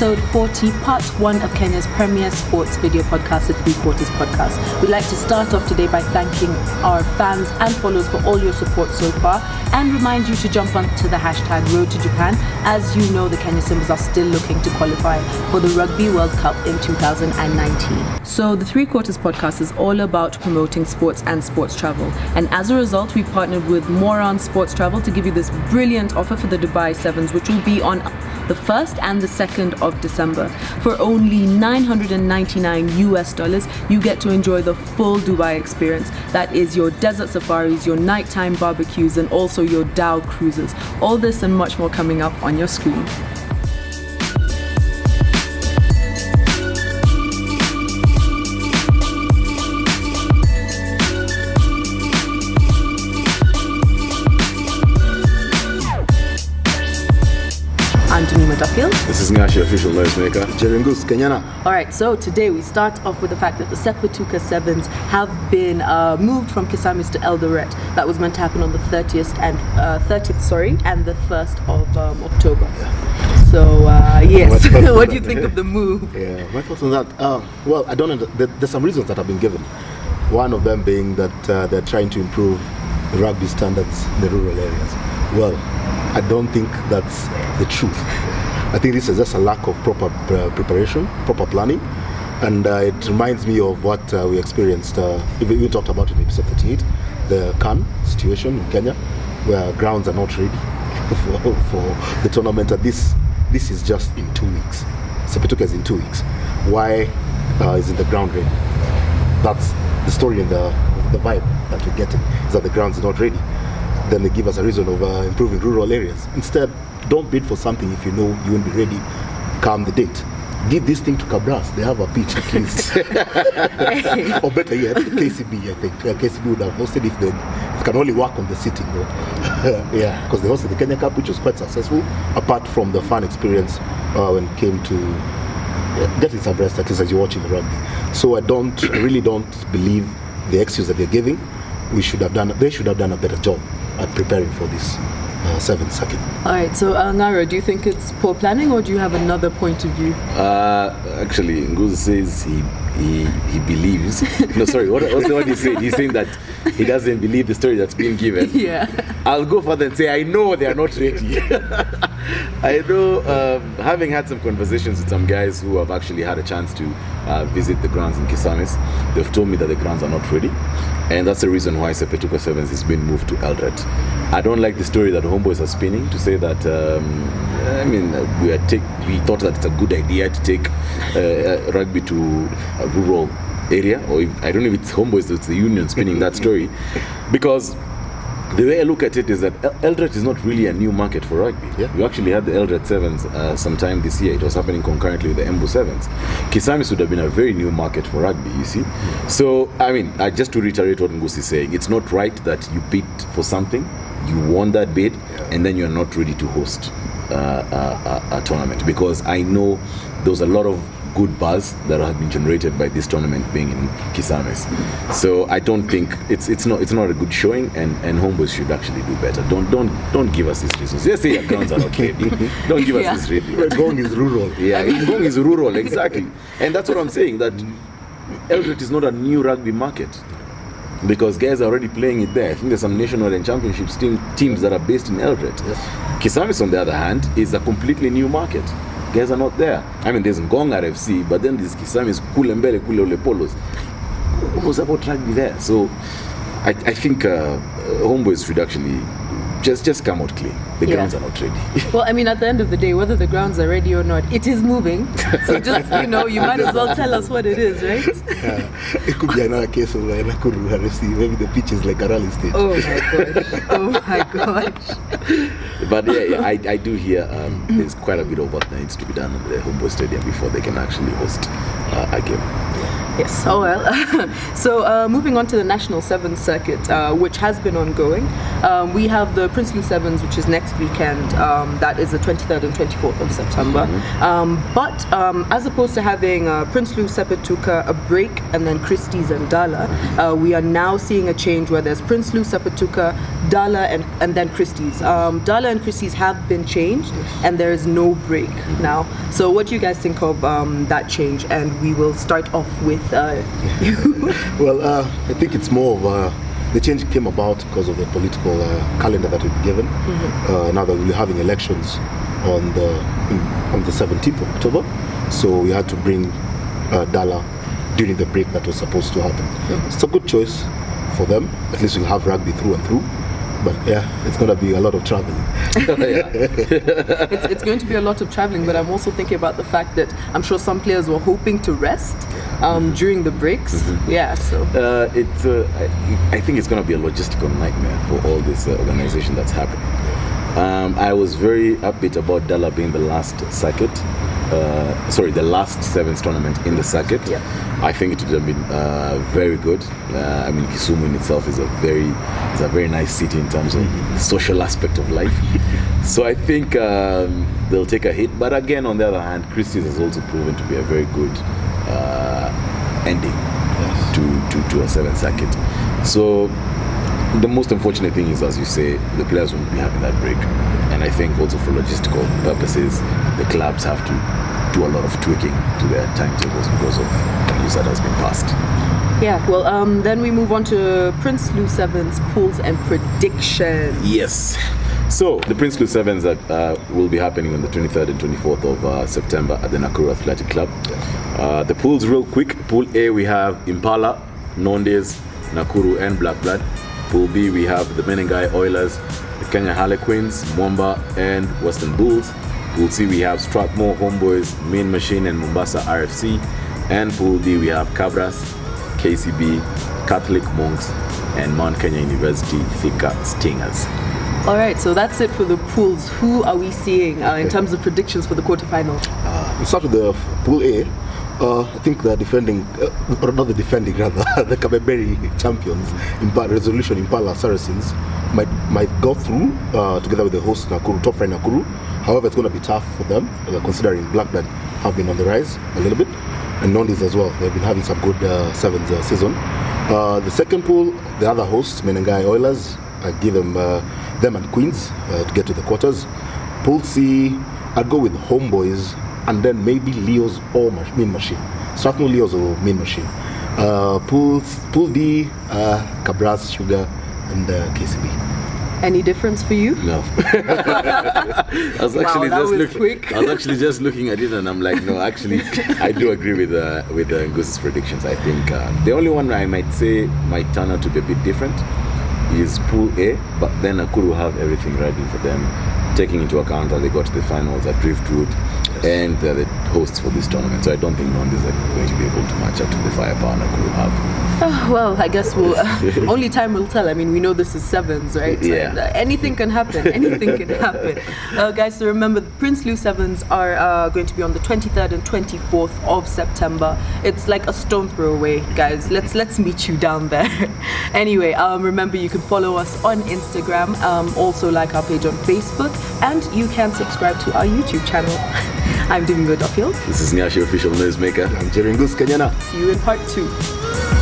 episode 40, part 1 of Kenya's premier sports video podcast, the Three Quarters Podcast. We'd like to start off today by thanking our fans and followers for all your support so far, and remind you to jump onto the hashtag Road to Japan. As you know, the Kenya Simbas are still looking to qualify for the Rugby World Cup in 2019. So the Three Quarters Podcast is all about promoting sports and sports travel, and as a result, we partnered with Moron Sports Travel to give you this brilliant offer for the Dubai Sevens, which will be on the 1st and the 2nd of December. For only $999 you get to enjoy the full Dubai experience. That is your desert safaris, your nighttime barbecues, and also your Dow cruises. All this and much more coming up on your screen. This is Ngashi, official noisemaker. Jerengus, Kenyana. Alright, so today we start off with the fact that the Sepetuka Sevens have been moved from Kisamis to Eldoret. That was meant to happen on the 30th and the 1st of October. Yeah. So yes, what do you think of the move? Yeah, my thoughts on that. Well, I don't know. There's some reasons that have been given. One of them being that they're trying to improve the rugby standards in the rural areas. Well, I don't think that's the truth. I think this is just a lack of proper preparation, proper planning, and it reminds me of what we experienced. We talked about it in episode 38, the CAN situation in Kenya, where grounds are not ready for the tournament. And this is just in 2 weeks. Sepetuka is in 2 weeks. Why isn't the ground ready? That's the story and the vibe that we're getting, is that the grounds are not ready. Then they give us a reason of improving rural areas. Instead, don't bid for something if you know you won't be ready come the date. Give this thing to Cabras. They have a pitch at least. Or better yet, KCB, I think. KCB would have hosted if they can only work on the sitting. Yeah, because they hosted the Kenya Cup, which was quite successful, apart from the fun experience when it came to getting some rest, at least as you're watching the rugby. So I really don't believe the excuse that they're giving. They should have done a better job at preparing for this seventh circuit. Alright, so Naro, do you think it's poor planning, or do you have another point of view? Actually, Nguzi says he believes. No, sorry, what's the one he said? He's saying that he doesn't believe the story that's being given. Yeah. I'll go further and say I know they are not ready. I know, having had some conversations with some guys who have actually had a chance to visit the grounds in Kisamis, they've told me that the grounds are not ready. And that's the reason why Sepetuka Sevens is being moved to Eldoret. I don't like the story that homeboys are spinning to say that, we thought that it's a good idea to take rugby to a rural area, or I don't know if it's homeboys, it's the union spinning that story. Because the way I look at it is that Eldoret is not really a new market for rugby. Yeah. We actually had the Eldoret Sevens sometime this year. It was happening concurrently with the Embu Sevens. Kisamis would have been a very new market for rugby, you see. So, just to reiterate what Ngusi is saying, it's not right that you bid for something, you won that bid, and then you're not ready to host a tournament. Because I know there was a lot of good buzz that have been generated by this tournament being in Kisamis. So I don't think it's not a good showing, and homeboys should actually do better. Don't give us these reasons. Just say your grounds are not ready. Don't give us this ready. Gong is rural. Yeah, Gong is rural, exactly. And that's what I'm saying, that Eldoret is not a new rugby market, because guys are already playing it there. I think there's some national and championships teams that are based in Eldoret. Yes. Kisamis, on the other hand, is a completely new market. Guys are not there. There's Ngong RFC, but then there's Kisamis, Kule Mbele, Kule Ole Polos. What was about rugby there? So I think homeboys should actually just come out clean. The grounds are not ready. Well, at the end of the day, whether the grounds are ready or not, it is moving. So just, you might as well tell us what it is, right? It could be another case of Nakuru RFC. Maybe the pitch is like a rally stage. Oh my gosh. But yeah, I do hear there's quite a bit of what needs to be done in the homeboy stadium before they can actually host a game. Yes, oh well. So moving on to the National Sevens circuit, which has been ongoing. We have the Prinsloo Sevens, which is next weekend. That is the 23rd and 24th of September. But as opposed to having Prinsloo, Sepetuka, a break, and then Christie's and Dala, we are now seeing a change where there's Prinsloo, Sepetuka, Dala, and then Christie's. Dala and Christie's have been changed, and there is no break now. So what do you guys think of that change? And we will start off with you. Well, I think it's more of the change came about because of the political calendar that we've been given. Now that we're having elections on the 17th of October, so we had to bring Dala during the break that was supposed to happen. It's a good choice for them. At least we'll have rugby through and through. But yeah, it's going to be a lot of traveling. It's going to be a lot of traveling, but I'm also thinking about the fact that I'm sure some players were hoping to rest during the breaks. Yeah, so I think it's going to be a logistical nightmare for all this organization that's happening. I was very upbeat about Dala being the last circuit. The last sevens tournament in the circuit. Yeah. I think it would have been very good. I mean, Kisumu in itself is a very nice city in terms of the social aspect of life. So I think they'll take a hit. But again, on the other hand, Christie's has also proven to be a very good ending to a seventh circuit. So the most unfortunate thing is, as you say, the players won't be having that break. And I think also for logistical purposes, the clubs have to do a lot of tweaking to their timetables because of the news that has been passed. Yeah, well, then we move on to Prinsloo Sevens pools and predictions. Yes. So the Prinsloo Sevens will be happening on the 23rd and 24th of September at the Nakuru Athletic Club. The pools real quick. Pool A, we have Impala, Nondes, Nakuru and Black Blood. Pool B, we have the Menengai Oilers, the Kenya Harlequins, Mwamba and Western Bulls. Pool C, we have Strathmore Homeboys, Mean Machine and Mombasa RFC. And Pool D, we have Cabras, KCB, Catholic Monks and Mount Kenya University Thika Stingers. All right, so that's it for the pools. Who are we seeing in terms of predictions for the quarterfinal? We start with the Pool A. I think the defending, or not the defending rather, the Kabeberi champions, Resolution Impala Saracens, might go through together with the host Nakuru, top friend Nakuru. However, it's going to be tough for them, considering Blackbird have been on the rise a little bit, and Nondis as well. They've been having some good sevens season. The second pool, the other hosts, Menengai Oilers, I give them and Queens to get to the quarters. Pool C, I'd go with Homeboys, and then maybe Leos or Mean Machine. Strathmore Leos or Mean Machine. Pool D, Cabras, Sugar, and KCB. Any difference for you? No. I was actually just looking at it, and I'm like, no, actually, I do agree with Ngus's predictions. I think the only one I might say might turn out to be a bit different is Pool A, but then Nakuru have everything ready for them, taking into account that they got to the finals at Driftwood, and they're the hosts for this tournament. So I don't think Nondis are going to be able to match up to the firepower Nakuru have. Well, I guess only time will tell. I mean, we know this is sevens, right? Yeah. So, anything can happen. Anything can happen. Guys, so remember, the Prinsloo Sevens are going to be on the 23rd and 24th of September. It's like a stone throw away, guys. Let's meet you down there. Anyway, remember, you can follow us on Instagram, also like our page on Facebook, and you can subscribe to our YouTube channel. I'm Domingo Duffield. This is Nyashi, official noisemaker. I'm Jerry Ngus Kenyana. See you in part 2.